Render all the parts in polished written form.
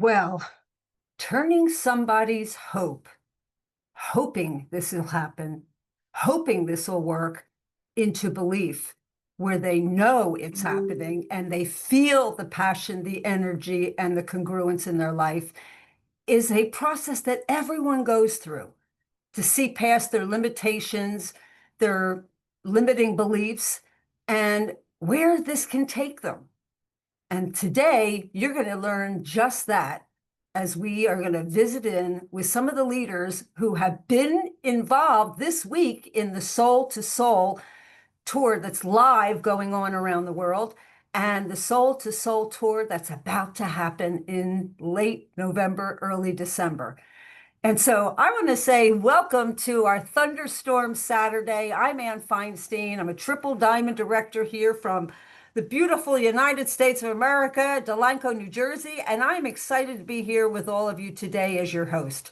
Well, turning somebody's hope, hoping this will happen, hoping this will work into belief where they know it's happening and they feel the passion, the energy, and the congruence in their life is a process that everyone goes through to see past their limitations, their limiting beliefs, and where this can take them. And today, you're going to learn just that as we are going to visit in with some of the leaders who have been involved this week in the Soul to Soul tour that's live going on around the world, and the Soul to Soul tour that's about to happen in late November, early December. And so I want to say welcome to our Thunderstorm Saturday. I'm Ann Feinstein. I'm a triple diamond director here from the beautiful United States of America, Delanco, New Jersey, and I'm excited to be here with all of you today as your host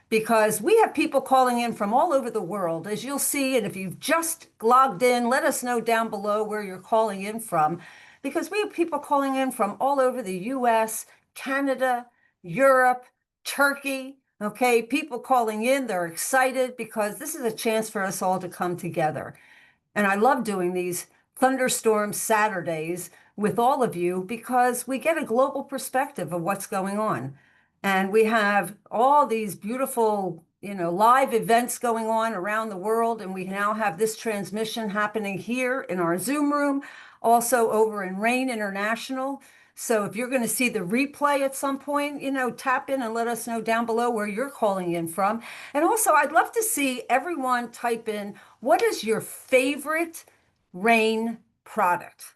because we have people calling in from all over the world, as you'll see. And if you've just logged in, let us know down below where you're calling in from, because we have people calling in from all over the US, Canada, Europe, Turkey. Okay, people calling in, they're excited because this is a chance for us all to come together. And I love doing these Thunderstorm Saturdays with all of you because we get a global perspective of what's going on. And we have all these beautiful, live events going on around the world. And we now have this transmission happening here in our Zoom room, also over in Rain International. So if you're going to see the replay at some point, tap in and let us know down below where you're calling in from. And also, I'd love to see everyone type in, what is your favorite Rain product?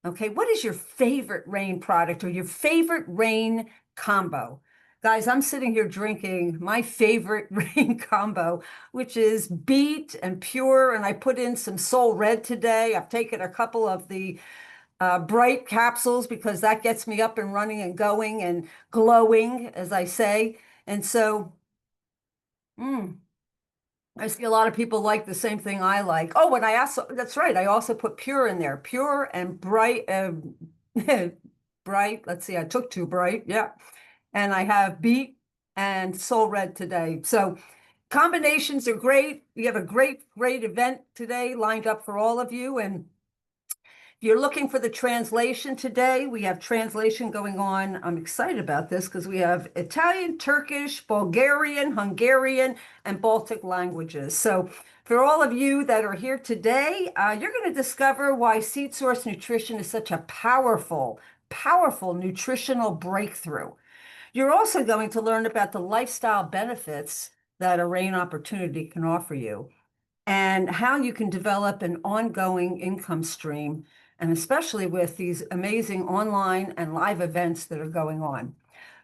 Okay, what is your favorite Rain product or your favorite Rain combo? Guys, I'm sitting here drinking my favorite Rain combo, which is Beet and Pure, and I put in some Soul Red today. I've taken a couple of the bright capsules because that gets me up and running and going and glowing, as I say. And so, I see a lot of people like the same thing I like. Oh, and that's right. I also put Pure in there, Pure and Bright, Bright. Let's see, I took two Bright. Yeah. And I have Beet and Soul Red today. So combinations are great. We have a great event today lined up for all of you. And if you're looking for the translation today, we have translation going on. I'm excited about this because we have Italian, Turkish, Bulgarian, Hungarian, and Baltic languages. So for all of you that are here today, you're going to discover why Seed Source Nutrition is such a powerful, powerful nutritional breakthrough. You're also going to learn about the lifestyle benefits that a RAIN opportunity can offer you and how you can develop an ongoing income stream, and especially with these amazing online and live events that are going on.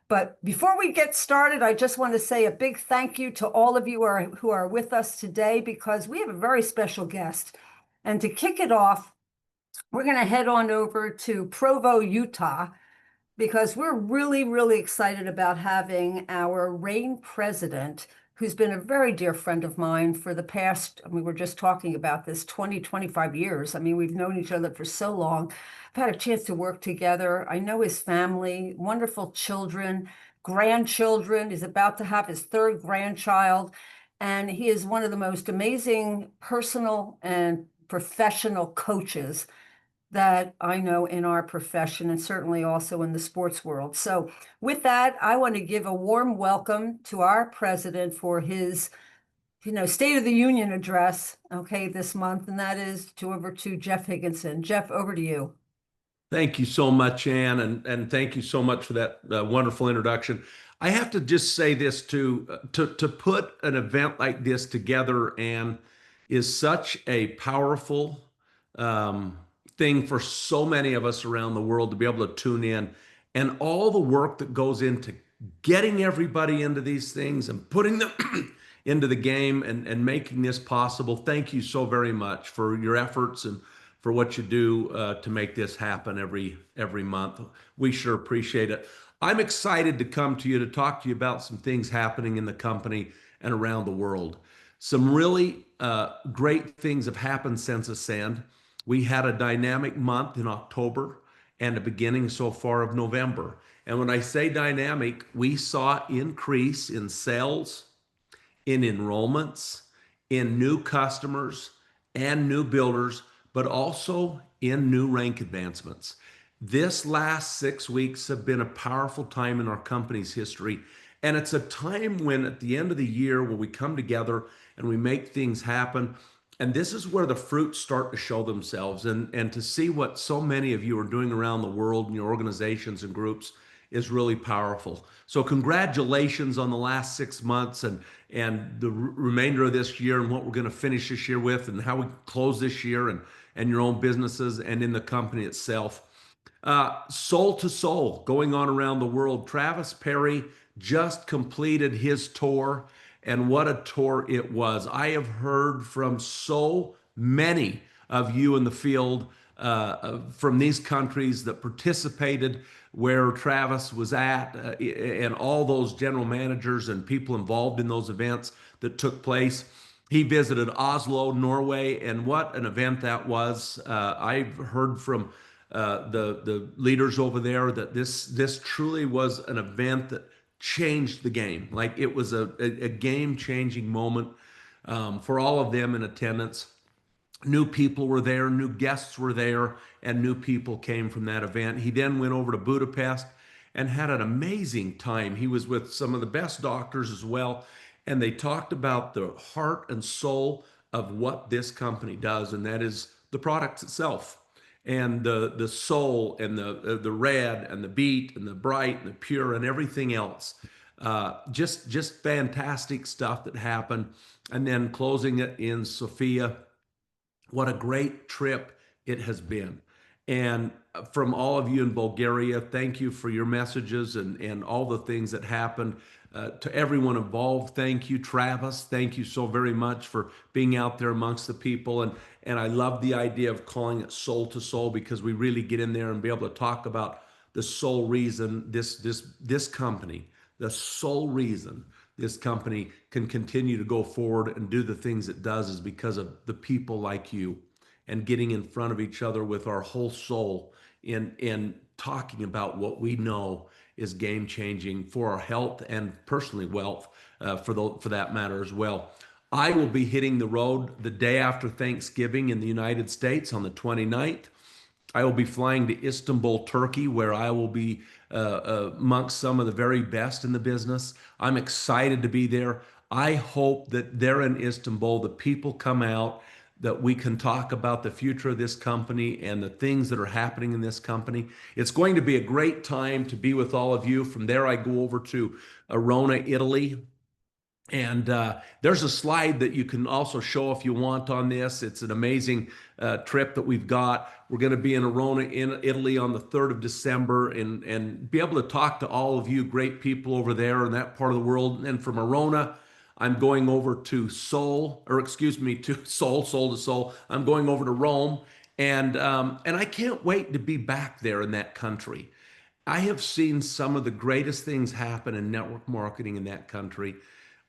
But before we get started, I just want to say a big thank you to all of you who are with us today, because we have a very special guest. And to kick it off, we're going to head on over to Provo, Utah, because we're really, really excited about having our RAIN president, who's been a very dear friend of mine for the past, we were just talking about this, 20, 25 years. I mean, we've known each other for so long. I've had a chance to work together. I know his family, wonderful children, grandchildren. He's about to have his third grandchild. And he is one of the most amazing personal and professional coaches that I know in our profession, and certainly also in the sports world. So with that, I want to give a warm welcome to our president for his, State of the Union address, okay, this month, and that is over to Jeff Higginson. Jeff, over to you. Thank you so much, Ann, and thank you so much for that wonderful introduction. I have to just say this to put an event like this together, Ann, is such a powerful thing for so many of us around the world to be able to tune in, and all the work that goes into getting everybody into these things and putting them into the game and making this possible. Thank you so very much for your efforts and for what you do to make this happen every month. We sure appreciate it. I'm excited to come to you to talk to you about some things happening in the company and around the world. Some really great things have happened since Ascend. We had a dynamic month in October, and the beginning so far of November. And when I say dynamic, we saw increase in sales, in enrollments, in new customers and new builders, but also in new rank advancements. This last 6 weeks have been a powerful time in our company's history. And it's a time when, at the end of the year, when we come together and we make things happen, and this is where the fruits start to show themselves. And to see what so many of you are doing around the world in your organizations and groups is really powerful. So congratulations on the last 6 months and the remainder of this year and what we're going to finish this year with and how we close this year and your own businesses and in the company itself. Soul to Soul going on around the world. Travis Perry just completed his tour, and what a tour it was. I have heard from so many of you in the field from these countries that participated where Travis was at, and all those general managers and people involved in those events that took place. He visited Oslo, Norway, and what an event that was. I've heard from the leaders over there that this truly was an event that changed the game. Like, it was a game-changing moment for all of them in attendance. New people were there, new guests were there, and new people came from that event. He then went over to Budapest and had an amazing time. He was with some of the best doctors as well, and they talked about the heart and soul of what this company does, and that is the product itself, and the soul, and the red, and the beat, and the bright, and the pure, and everything else. Just fantastic stuff that happened. And then closing it in Sofia. What a great trip it has been. And from all of you in Bulgaria, thank you for your messages and all the things that happened. To everyone involved, thank you. Travis, thank you so very much for being out there amongst the people. And I love the idea of calling it Soul to Soul, because we really get in there and be able to talk about the sole reason this company, the sole reason this company can continue to go forward and do the things it does is because of the people like you, and getting in front of each other with our whole soul in talking about what we know is game changing for our health and personally wealth, for that matter as well. I will be hitting the road the day after Thanksgiving in the United States on the 29th. I will be flying to Istanbul, Turkey, where I will be amongst some of the very best in the business. I'm excited to be there. I hope that there in Istanbul, the people come out, that we can talk about the future of this company and the things that are happening in this company. It's going to be a great time to be with all of you. From there, I go over to Arona, Italy. And there's a slide that you can also show if you want on this. It's an amazing trip that we've got. We're going to be in Arona, in Italy on the 3rd of December and be able to talk to all of you great people over there in that part of the world. And from Arona, I'm going over to Soul to Soul. I'm going over to Rome. And I can't wait to be back there in that country. I have seen some of the greatest things happen in network marketing in that country,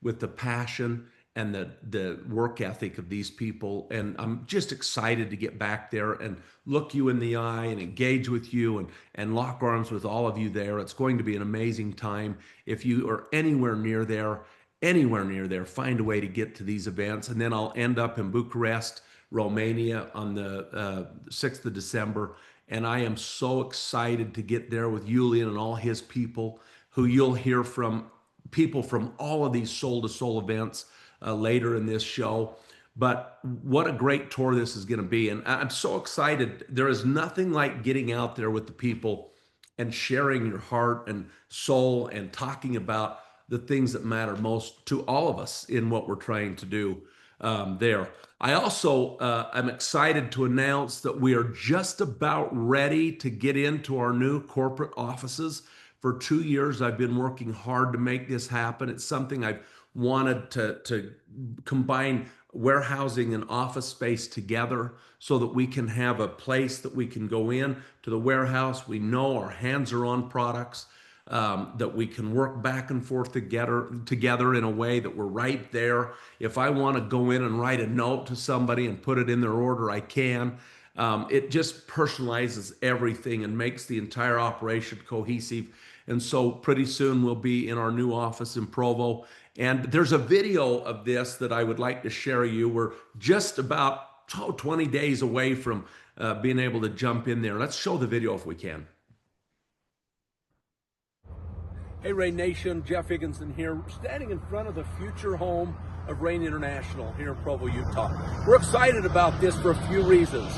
with the passion and the work ethic of these people. And I'm just excited to get back there and look you in the eye and engage with you and lock arms with all of you there. It's going to be an amazing time. If you are anywhere near there, find a way to get to these events. And then I'll end up in Bucharest, Romania on the 6th of December. And I am so excited to get there with Julian and all his people, who you'll hear from people from all of these Soul to Soul events later in this show. But what a great tour this is going to be. And I'm so excited. There is nothing like getting out there with the people and sharing your heart and soul and talking about the things that matter most to all of us in what we're trying to do there. I also am excited to announce that we are just about ready to get into our new corporate offices. For 2 years, I've been working hard to make this happen. It's something I've wanted to combine warehousing and office space together so that we can have a place that we can go in to the warehouse. We know our hands are on products, that we can work back and forth together in a way that we're right there. If I want to go in and write a note to somebody and put it in their order, I can. It just personalizes everything and makes the entire operation cohesive. And so pretty soon we'll be in our new office in Provo. And there's a video of this that I would like to share you. We're just about 20 days away from being able to jump in there. Let's show the video if we can. Hey Rain Nation, Jeff Higginson here, standing in front of the future home of Rain International here in Provo, Utah. We're excited about this for a few reasons.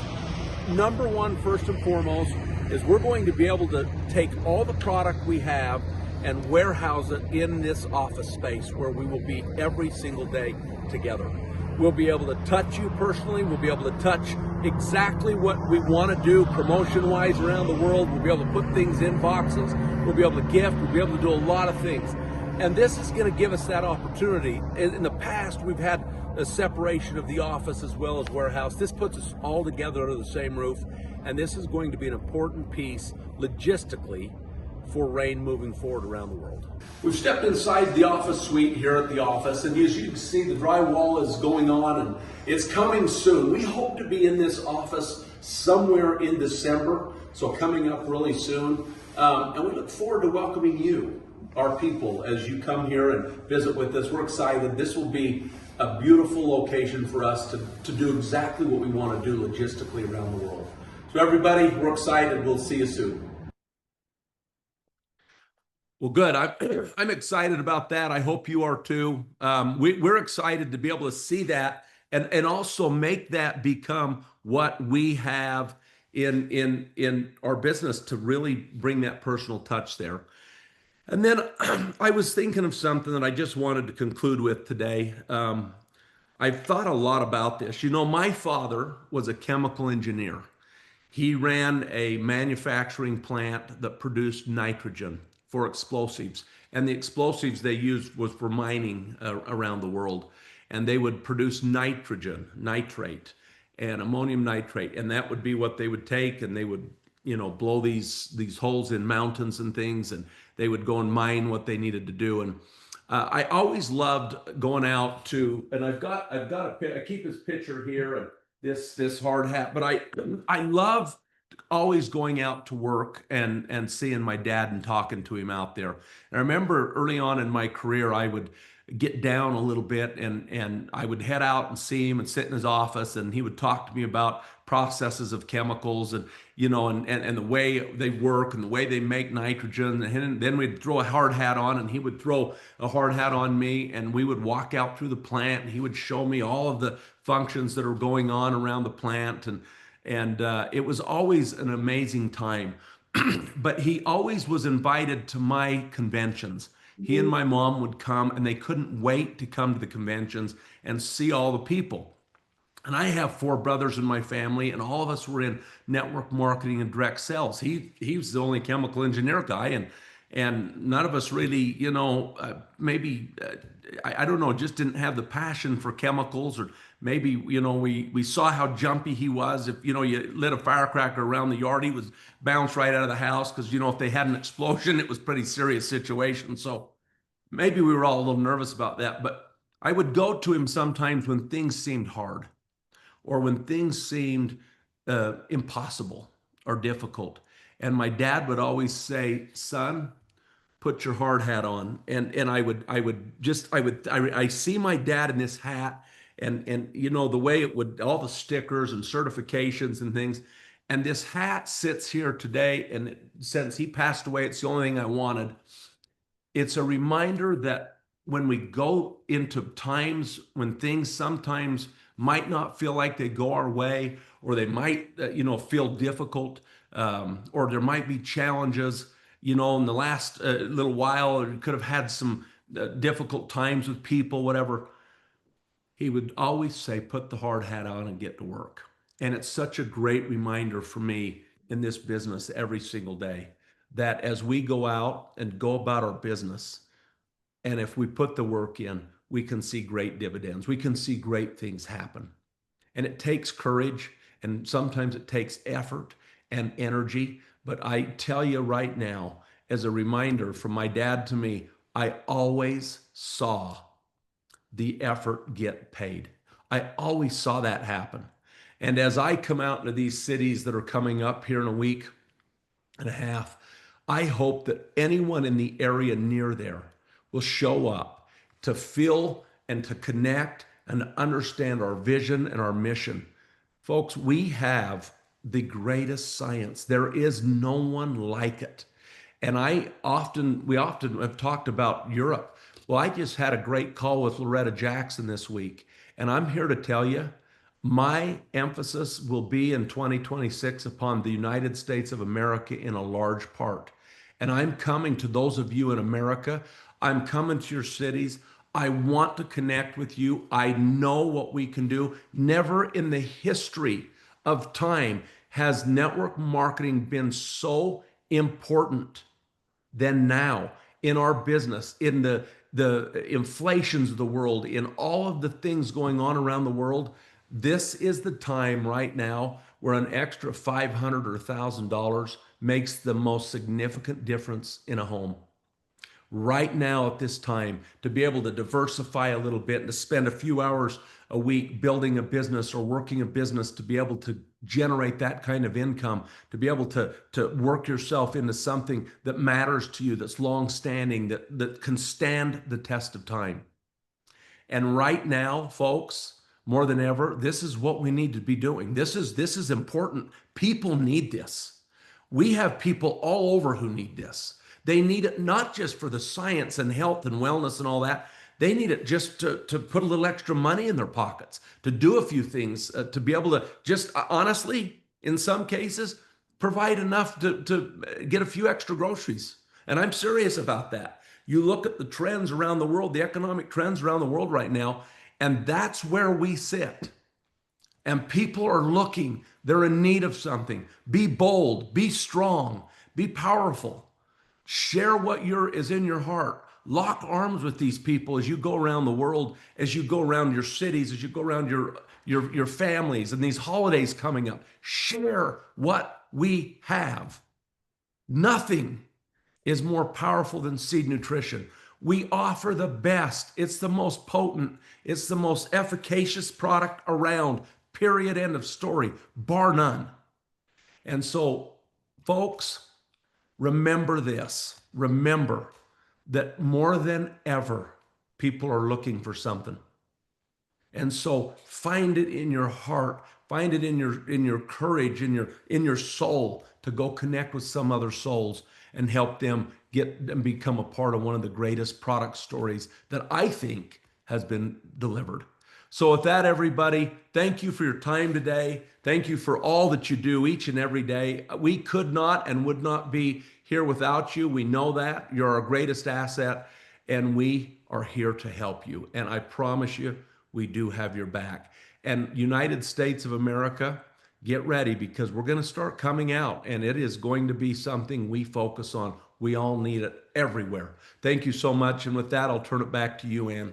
Number one, first and foremost, is we're going to be able to take all the product we have and warehouse it in this office space where we will be every single day together. We'll be able to touch you personally. We'll be able to touch exactly what we want to do promotion-wise around the world. We'll be able to put things in boxes. We'll be able to gift. We'll be able to do a lot of things. And this is going to give us that opportunity. In the past, we've had a separation of the office as well as warehouse. This puts us all together under the same roof. And this is going to be an important piece logistically for Rain moving forward around the world. We've stepped inside the office suite here at the office, and as you can see, the drywall is going on and it's coming soon. We hope to be in this office somewhere in December, so coming up really soon. And we look forward to welcoming you, our people, as you come here and visit with us. We're excited. This will be a beautiful location for us to do exactly what we want to do logistically around the world. So everybody, we're excited. We'll see you soon. Well, good. I'm excited about that. I hope you are too. We're excited to be able to see that and also make that become what we have in our business to really bring that personal touch there. And then I was thinking of something that I just wanted to conclude with today. I've thought a lot about this. You know, my father was a chemical engineer. He ran a manufacturing plant that produced nitrogen for explosives. And the explosives they used was for mining around the world. And they would produce nitrogen, nitrate, and ammonium nitrate. And that would be what they would take, and they would, you know, blow these holes in mountains and things, and they would go and mine what they needed to do. And I always loved going out to, and I keep his picture here and this hard hat, but I love always going out to work and seeing my dad and talking to him out there. And I remember early on in my career, I would get down a little bit and I would head out and see him and sit in his office, and he would talk to me about processes of chemicals and, you know, and the way they work and the way they make nitrogen. And then we'd throw a hard hat on and he would throw a hard hat on me, and we would walk out through the plant and he would show me all of the functions that are going on around the plant. And it was always an amazing time. But he always was invited to my conventions. He and my mom would come, and they couldn't wait to come to the conventions and see all the people. And I have 4 brothers in my family, and all of us were in network marketing and direct sales. He was the only chemical engineer guy, and none of us really, you know, I don't know, just didn't have the passion for chemicals, or maybe, you know, we saw how jumpy he was. If, you know, you lit a firecracker around the yard, he was bounced right out of the house because, you know, if they had an explosion, it was a pretty serious situation. So maybe we were all a little nervous about that. But I would go to him sometimes when things seemed hard or when things seemed impossible or difficult. And my dad would always say, "Son, put your hard hat on." And I see my dad in this hat, and you know, the way it would, all the stickers and certifications and things. And this hat sits here today, and since he passed away, it's the only thing I wanted. It's a reminder that when we go into times when things sometimes might not feel like they go our way, or they might, you know, feel difficult, or there might be challenges. You know, in the last little while, or could have had some difficult times with people, whatever. He would always say, "Put the hard hat on and get to work." And it's such a great reminder for me in this business every single day, that as we go out and go about our business, and if we put the work in, we can see great dividends. We can see great things happen. And it takes courage, and sometimes it takes effort and energy. But I tell you right now, as a reminder from my dad to me, I always saw the effort get paid. I always saw that happen. And as I come out into these cities that are coming up here in a week and a half, I hope that anyone in the area near there will show up to feel and to connect and to understand our vision and our mission. Folks, we have the greatest science. There is no one like it. And we often have talked about Europe. Well, I just had a great call with Loretta Jackson this week, and I'm here to tell you, my emphasis will be in 2026 upon the United States of America in a large part. And I'm coming to those of you in America. I'm coming to your cities. I want to connect with you. I know what we can do. Never in the history of time has network marketing been so important than now in our business, in the inflations of the world, in all of the things going on around the world. This is the time right now where an extra $500 or $1,000 makes the most significant difference in a home. Right now at this time, to be able to diversify a little bit and to spend a few hours a week building a business or working a business, to be able to generate that kind of income, to be able to work yourself into something that matters to you, that's long-standing, that can stand the test of time. And right now, folks, more than ever, this is what we need to be doing. This is important. People need this. We have people all over who need this. They need it not just for the science and health and wellness and all that. They need it just to put a little extra money in their pockets, to do a few things, to be able to just honestly, in some cases, provide enough to get a few extra groceries. And I'm serious about that. You look at the trends around the world, the economic trends around the world right now, and that's where we sit. And people are looking, they're in need of something. Be bold, be strong, be powerful. Share what is in your heart. Lock arms with these people as you go around the world, as you go around your cities, as you go around your families and these holidays coming up. Share what we have. Nothing is more powerful than seed nutrition. We offer the best. It's the most potent. It's the most efficacious product around. Period. End of story. Bar none. And so, folks, remember this. Remember that more than ever, people are looking for something. And so find it in your heart, find it in your courage, in your soul, to go connect with some other souls and help them get and become a part of one of the greatest product stories that I think has been delivered. So with that, everybody, thank you for your time today. Thank you for all that you do each and every day. We could not and would not be here without you. We know that. You're our greatest asset, and we are here to help you. And I promise you, we do have your back. And United States of America, get ready, because we're going to start coming out, and it is going to be something we focus on. We all need it everywhere. Thank you so much. And with that, I'll turn it back to you, Ann.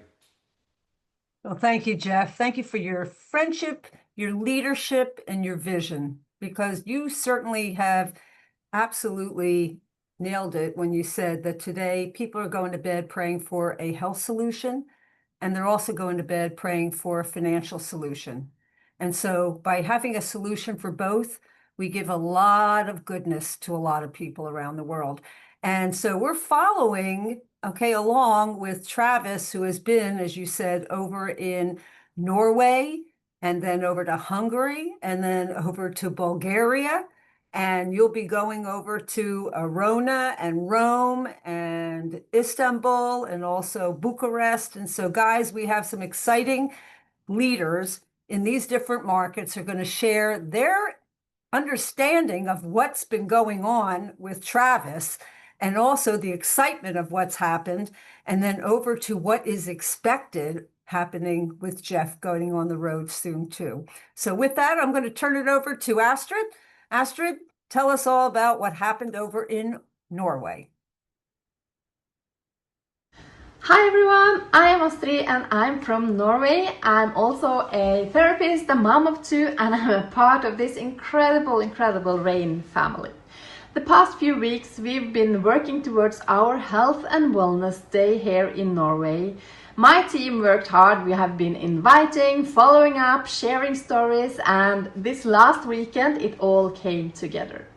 Well, thank you, Jeff. Thank you for your friendship, your leadership, and your vision, because you certainly have absolutely nailed it when you said that today people are going to bed praying for a health solution, and they're also going to bed praying for a financial solution. And so by having a solution for both, we give a lot of goodness to a lot of people around the world. And so we're following, along with Travis, who has been, as you said, over in Norway, and then over to Hungary, and then over to Bulgaria. And you'll be going over to Arona and Rome and Istanbul and also Bucharest. And so, guys, we have some exciting leaders in these different markets who are going to share their understanding of what's been going on with Travis, and also the excitement of what's happened, and then over to what is expected happening with Jeff going on the road soon too. So with that, I'm going to turn it over to Astrid. Astrid, tell us all about what happened over in Norway. Hi everyone, I am Astrid and I'm from Norway. I'm also a therapist, a mom of two, and I'm a part of this incredible RAIN family. The past few weeks we've been working towards our Health and Wellness Day here in Norway, My team worked hard. We have been inviting, following up, sharing stories, and this last weekend it all came together.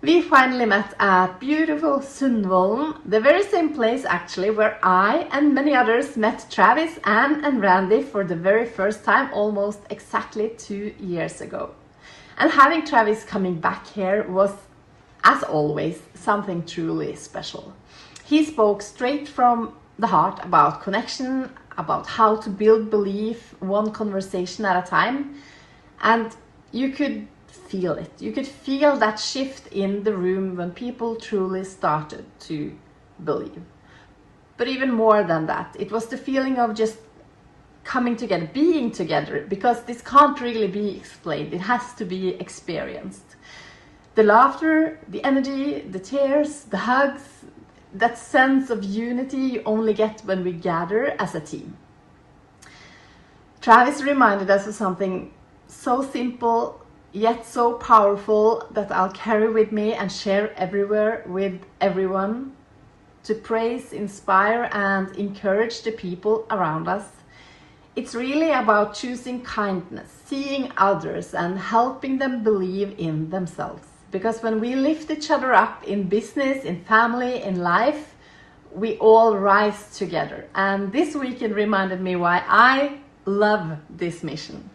We finally met at beautiful Sundvolden, the very same place actually where I and many others met Travis, Ann and Randy for the very first time almost exactly 2 years ago. And having Travis coming back here was, as always, something truly special. He spoke straight from the heart about connection, about how to build belief one conversation at a time, and you could feel it. You could feel that shift in the room when people truly started to believe. But even more than that, it was the feeling of just coming together, being together, because this can't really be explained. It has to be experienced. The laughter, the energy, the tears, the hugs, that sense of unity you only get when we gather as a team. Travis reminded us of something so simple yet so powerful that I'll carry with me and share everywhere with everyone, to praise, inspire and encourage the people around us. It's really about choosing kindness, seeing others and helping them believe in themselves. Because when we lift each other up in business, in family, in life, we all rise together. And this weekend reminded me why I love this mission.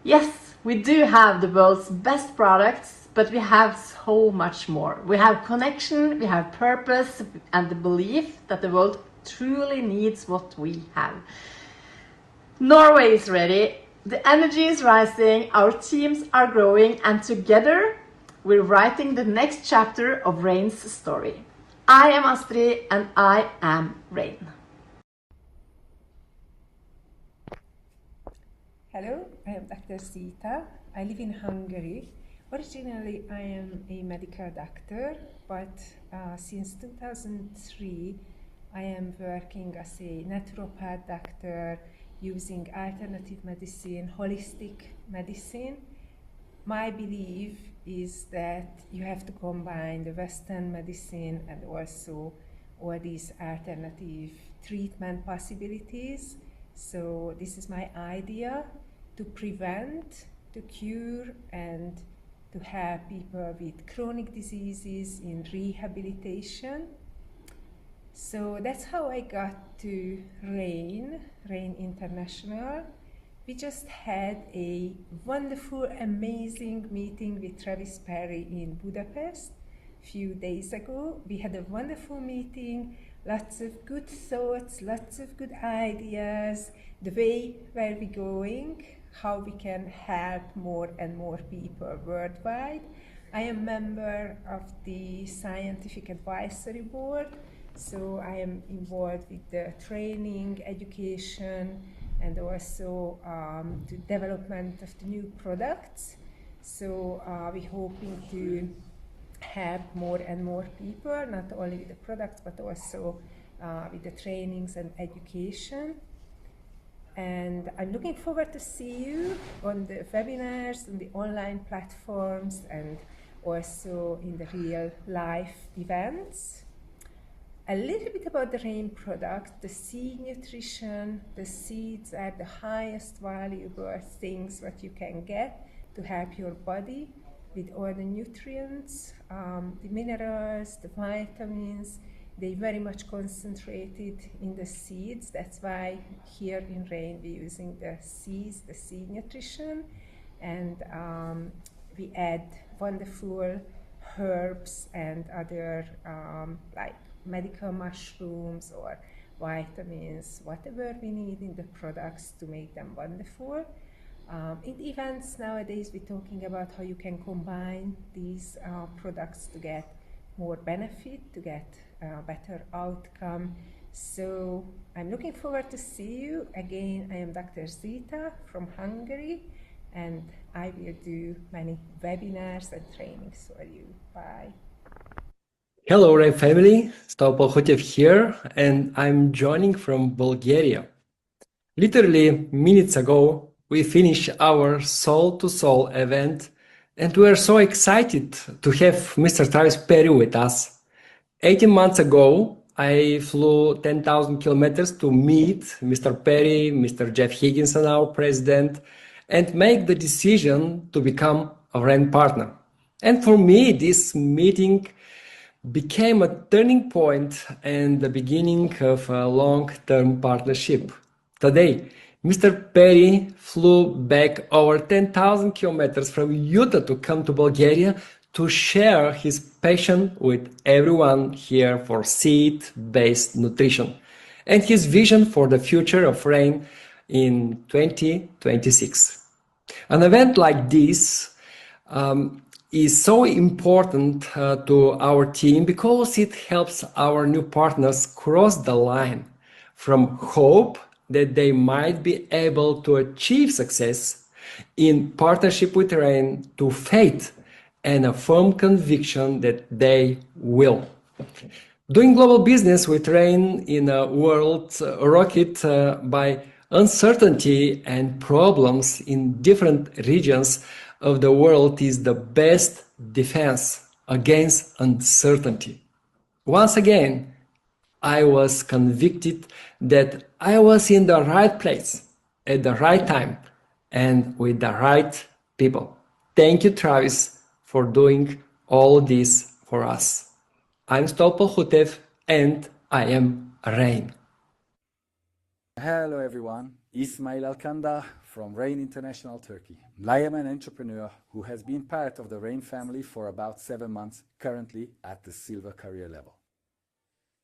Yes, we do have the world's best products, but we have so much more. We have connection, we have purpose, and the belief that the world truly needs what we have. Norway is ready, the energy is rising, our teams are growing, and together we're writing the next chapter of Rain's story. I am Astrid and I am Rain. Hello, I am Dr. Zita. I live in Hungary. Originally, I am a medical doctor, but since 2003, I am working as a naturopath doctor using alternative medicine, holistic medicine. My belief is that you have to combine the Western medicine and also all these alternative treatment possibilities. So this is my idea, to prevent, to cure, and to help people with chronic diseases in rehabilitation. So that's how I got to Rain International. We just had a wonderful, amazing meeting with Travis Perry in Budapest a few days ago. We had a wonderful meeting, lots of good thoughts, lots of good ideas, the way where we're going, how we can help more and more people worldwide. I am a member of the Scientific Advisory Board, so I am involved with the training, education, and also the development of the new products. So we're hoping to help more and more people, not only with the products, but also with the trainings and education. And I'm looking forward to see you on the webinars, on the online platforms, and also in the real life events. A little bit about the Rain product, the seed nutrition. The seeds are the highest valuable things that you can get to help your body with all the nutrients, the minerals, the vitamins. They very much concentrated in the seeds. That's why here in Rain we're using the seeds, the seed nutrition, and we add wonderful herbs and other like medical mushrooms or vitamins, whatever we need in the products to make them wonderful. In events nowadays, we're talking about how you can combine these products to get more benefit, to get better outcome. So I'm looking forward to see you. Again, I am Dr. Zita from Hungary, and I will do many webinars and trainings for you. Bye. Hello, Ray family. Palhutev here, and I'm joining from Bulgaria. Literally minutes ago, we finished our Soul to Soul event, and we are so excited to have Mr. Travis Perry with us. 18 months ago, I flew 10,000 kilometers to meet Mr. Perry, Mr. Jeff Higginson, our president, and make the decision to become a RAN partner. And for me, this meeting became a turning point and the beginning of a long-term partnership. Today, Mr. Perry flew back over 10,000 kilometers from Utah to come to Bulgaria to share his passion with everyone here for seed-based nutrition and his vision for the future of RAIN in 2026. An event like this is so important to our team because it helps our new partners cross the line from hope that they might be able to achieve success in partnership with RAIN to faith and a firm conviction that they will. Doing global business with RAIN in a world rocked by uncertainty and problems in different regions of the world is the best defense against uncertainty. Once again, I was convicted that I was in the right place at the right time and with the right people. Thank you, Travis, for doing all this for us. I'm Stoil Palhutev and I am RAIN. Hello everyone, Ismail from RAIN International Turkey. I am an entrepreneur who has been part of the RAIN family for about 7 months, currently at the silver career level.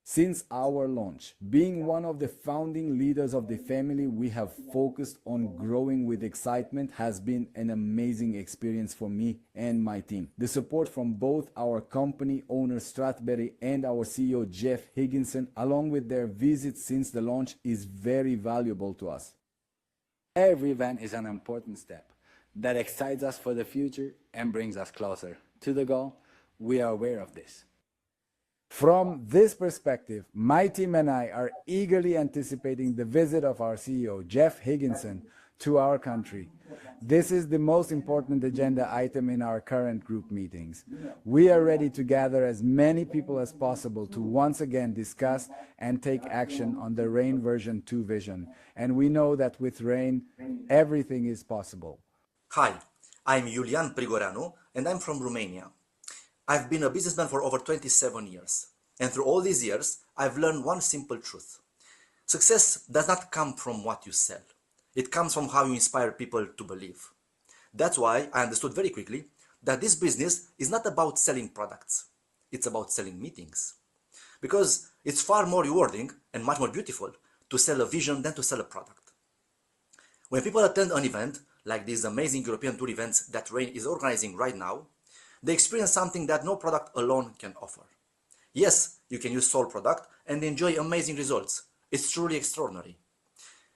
Since our launch, being one of the founding leaders of the family, we have focused on growing with excitement has been an amazing experience for me and my team. The support from both our company owner Stratberry and our CEO Jeff Higginson, along with their visits since the launch, is very valuable to us. Every event is an important step that excites us for the future and brings us closer to the goal. We are aware of this. From this perspective, my team and I are eagerly anticipating the visit of our CEO, Jeff Higginson, to our country. This is the most important agenda item in our current group meetings. We are ready to gather as many people as possible to once again discuss and take action on the RAIN version 2 vision. And we know that with RAIN, everything is possible. Hi, I'm Julian Prigoreanu, and I'm from Romania. I've been a businessman for over 27 years, and through all these years, I've learned one simple truth. Success does not come from what you sell. It comes from how you inspire people to believe. That's why I understood very quickly that this business is not about selling products. It's about selling meetings. Because it's far more rewarding and much more beautiful to sell a vision than to sell a product. When people attend an event, like these amazing European tour events that RAIN is organizing right now, they experience something that no product alone can offer. Yes, you can use Stoil product and enjoy amazing results. It's truly extraordinary.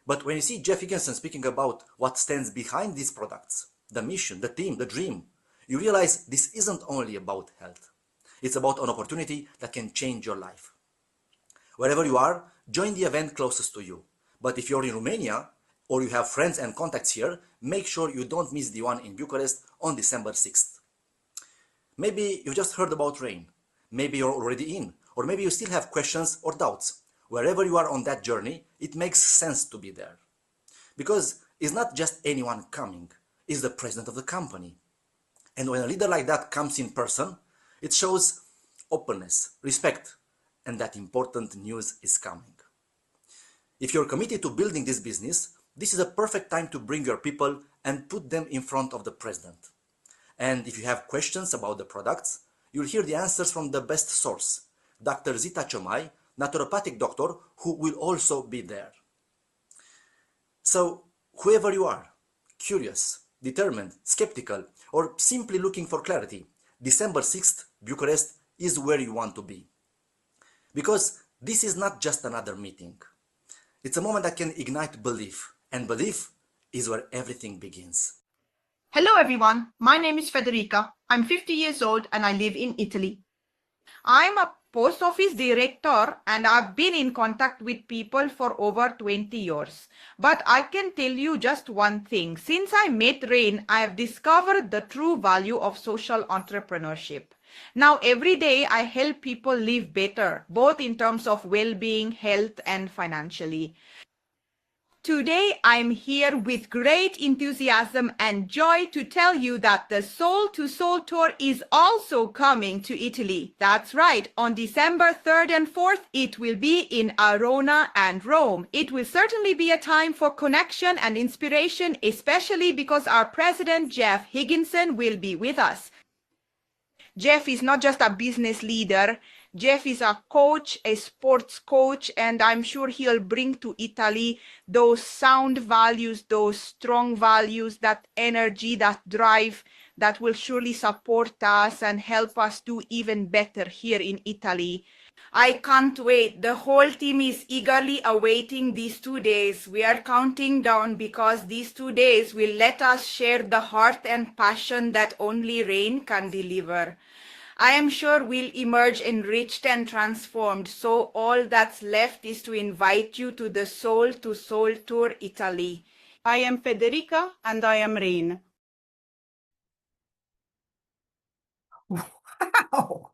But when you see Jeff Higginson speaking about what stands behind these products, the mission, the team, the dream, you realize this isn't only about health. It's about an opportunity that can change your life. Wherever you are, join the event closest to you. But if you're in Romania, or you have friends and contacts here, make sure you don't miss the one in Bucharest on December 6th. Maybe you've just heard about RAIN, maybe you're already in, or maybe you still have questions or doubts. Wherever you are on that journey, it makes sense to be there. Because it's not just anyone coming, it's the president of the company. And when a leader like that comes in person, it shows openness, respect, and that important news is coming. If you're committed to building this business, this is a perfect time to bring your people and put them in front of the president. And if you have questions about the products, you'll hear the answers from the best source, Dr. Zita Csomai, naturopathic doctor, who will also be there. So, whoever you are, curious, determined, skeptical, or simply looking for clarity, December 6th, Bucharest is where you want to be. Because this is not just another meeting. It's a moment that can ignite belief, and belief is where everything begins. Hello everyone, my name is Federica. I'm 50 years old and I live in Italy. I'm a post office director and I've been in contact with people for over 20 years. But I can tell you just one thing. Since I met RAIN, I have discovered the true value of social entrepreneurship. Now, every day I help people live better, both in terms of well-being, health, and financially. Today, I'm here with great enthusiasm and joy to tell you that the Soul to Soul Tour is also coming to Italy. That's right. On December 3rd and 4th, it will be in Arona and Rome. It will certainly be a time for connection and inspiration, especially because our president, Jeff Higginson, will be with us. Jeff is not just a business leader. Jeff is a coach, a sports coach, and I'm sure he'll bring to Italy those sound values, those strong values, that energy, that drive that will surely support us and help us do even better here in Italy. I can't wait. The whole team is eagerly awaiting these 2 days. We are counting down because these 2 days will let us share the heart and passion that only rain can deliver. I am sure we'll emerge enriched and transformed, so all that's left is to invite you to the Soul to Soul Tour Italy. I am Federica and I am Rain. Wow.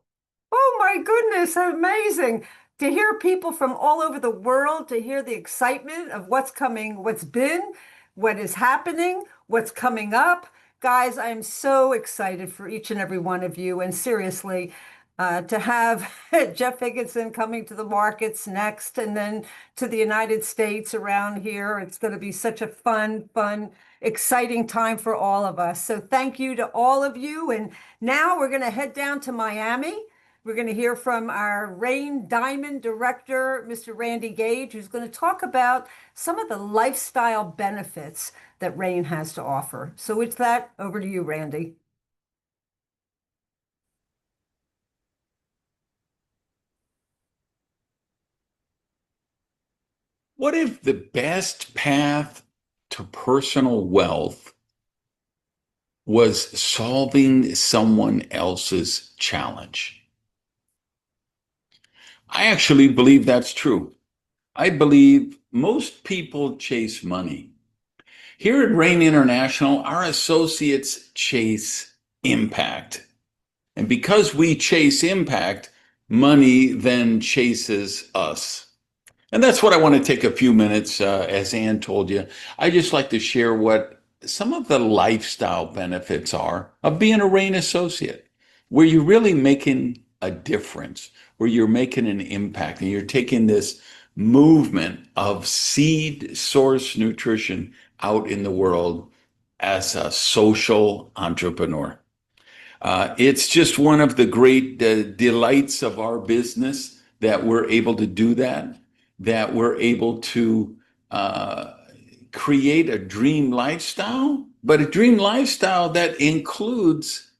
Oh my goodness, amazing. To hear people from all over the world, to hear the excitement of what's coming, what's been, what is happening, what's coming up. Guys, I am so excited for each and every one of you. And seriously, to have Jeff Higginson coming to the markets next and then to the United States around here, it's going to be such a fun, exciting time for all of us. So thank you to all of you. And now we're going to head down to Miami. We're going to hear from our Rain Diamond Director, Mr. Randy Gage, who's going to talk about some of the lifestyle benefits that Rain has to offer. So with that, over to you, Randy. What if the best path to personal wealth was solving someone else's challenge? I actually believe that's true. I believe most people chase money. Here at Rain International, our associates chase impact. And because we chase impact, money then chases us. And that's what I want to take a few minutes, as Ann told you. I just like to share what some of the lifestyle benefits are of being a Rain associate, where you're really making a difference, where you're making an impact, and you're taking this movement of seed source nutrition out in the world as a social entrepreneur. It's just one of the great delights of our business that we're able to do that we're able to create a dream lifestyle, but a dream lifestyle that includes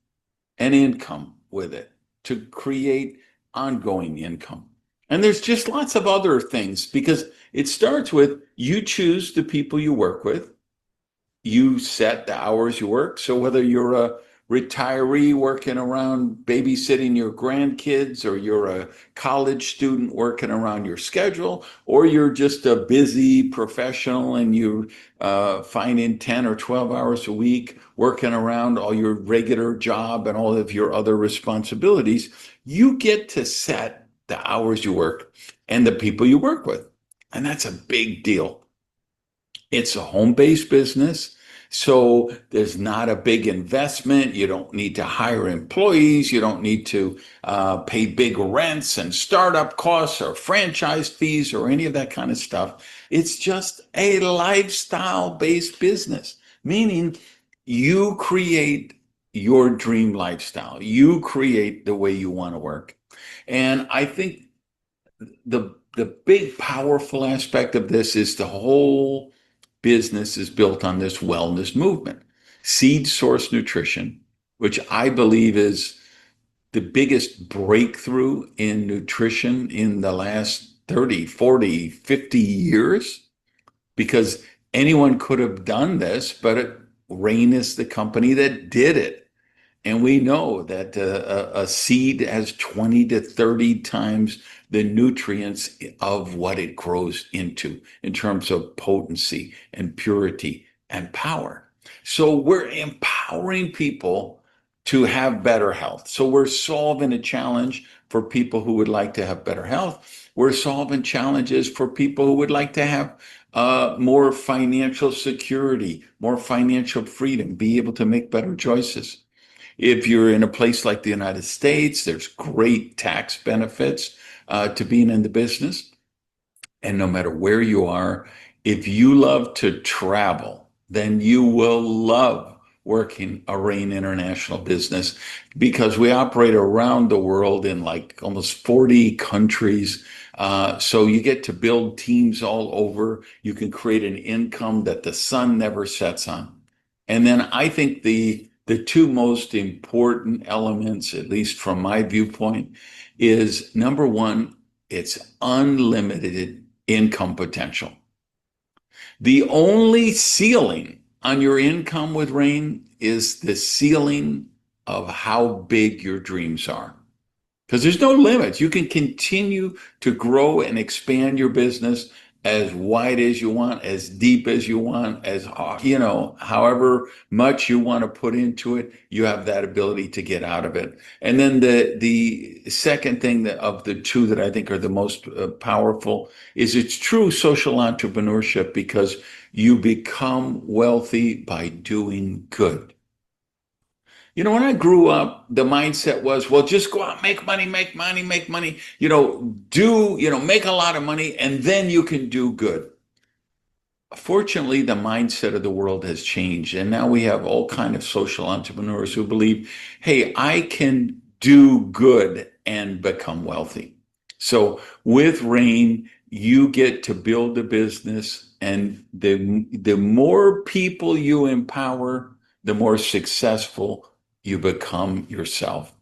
an income with it to create ongoing income. And there's just lots of other things, because it starts with you choose the people you work with, you set the hours you work. So whether you're a retiree working around babysitting your grandkids, or you're a college student working around your schedule, or you're just a busy professional and you finding 10 or 12 hours a week working around all your regular job and all of your other responsibilities, you get to set the hours you work and the people you work with. And that's a big deal. It's a home-based business. So there's not a big investment. You don't need to hire employees. You don't need to pay big rents and startup costs or franchise fees or any of that kind of stuff. It's just a lifestyle-based business, meaning you create your dream lifestyle. You create the way you want to work. And I think the big, powerful aspect of this is the whole business is built on this wellness movement. Seed source nutrition, which I believe is the biggest breakthrough in nutrition in the last 30, 40, 50 years, because anyone could have done this, but Rain is the company that did it. And we know that a seed has 20 to 30 times the nutrients of what it grows into in terms of potency and purity and power. So we're empowering people to have better health. So we're solving a challenge for people who would like to have better health. We're solving challenges for people who would like to have more financial security, more financial freedom, be able to make better choices. If you're in a place like the United States, there's great tax benefits to being in the business. And no matter where you are, if you love to travel, then you will love working a Rain International business, because we operate around the world in like almost 40 countries. So you get to build teams all over. You can create an income that the sun never sets on. And then I think the two most important elements, at least from my viewpoint, is number one, it's unlimited income potential. The only ceiling on your income with Rain is the ceiling of how big your dreams are. Because there's no limits. You can continue to grow and expand your business as wide as you want, as deep as you want, as, however much you want to put into it, you have that ability to get out of it. And then the second thing of the two that I think are the most powerful is it's true social entrepreneurship, because you become wealthy by doing good. When I grew up, the mindset was, well, just go out, make money, make money, make money, make a lot of money, and then you can do good. Fortunately, the mindset of the world has changed. And now we have all kinds of social entrepreneurs who believe, hey, I can do good and become wealthy. So with Rain, you get to build a business, and the more people you empower, the more successful you become yourself.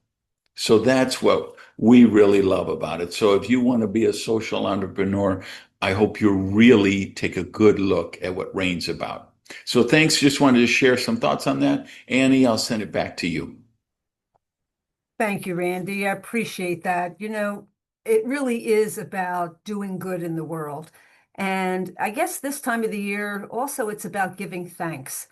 So that's what we really love about it. So if you want to be a social entrepreneur, I hope you really take a good look at what Rain's about. So thanks. Just wanted to share some thoughts on that. Annie, I'll send it back to you. Thank you, Randy. I appreciate that. It really is about doing good in the world. And I guess this time of the year, also, it's about giving thanks.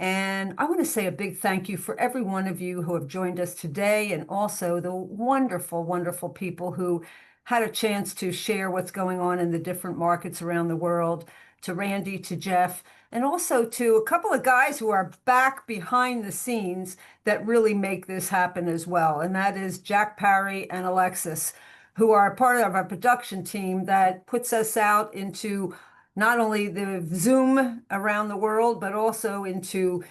And I want to say a big thank you for every one of you who have joined us today, and also the wonderful, wonderful people who had a chance to share what's going on in the different markets around the world, to Randy, to Jeff, and also to a couple of guys who are back behind the scenes that really make this happen as well. And that is Jack Parry and Alexis, who are part of our production team that puts us out into not only the Zoom around the world, but also into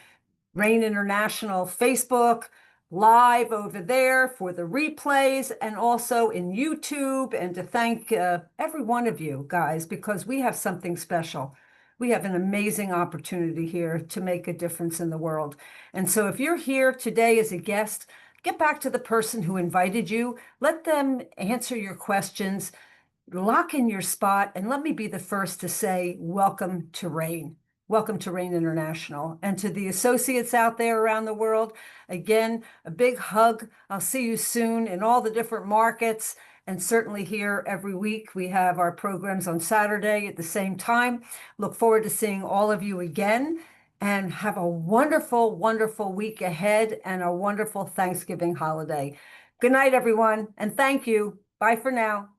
Rain International Facebook, live over there for the replays, and also in YouTube. And to thank every one of you guys, because we have something special. We have an amazing opportunity here to make a difference in the world. And so if you're here today as a guest, get back to the person who invited you. Let them answer your questions. Lock in your spot, and let me be the first to say, welcome to Rain. Welcome to Rain International. And to the associates out there around the world, again, a big hug. I'll see you soon in all the different markets, and certainly here every week. We have our programs on Saturday at the same time. Look forward to seeing all of you again, and have a wonderful, wonderful week ahead, and a wonderful Thanksgiving holiday. Good night, everyone, and thank you. Bye for now.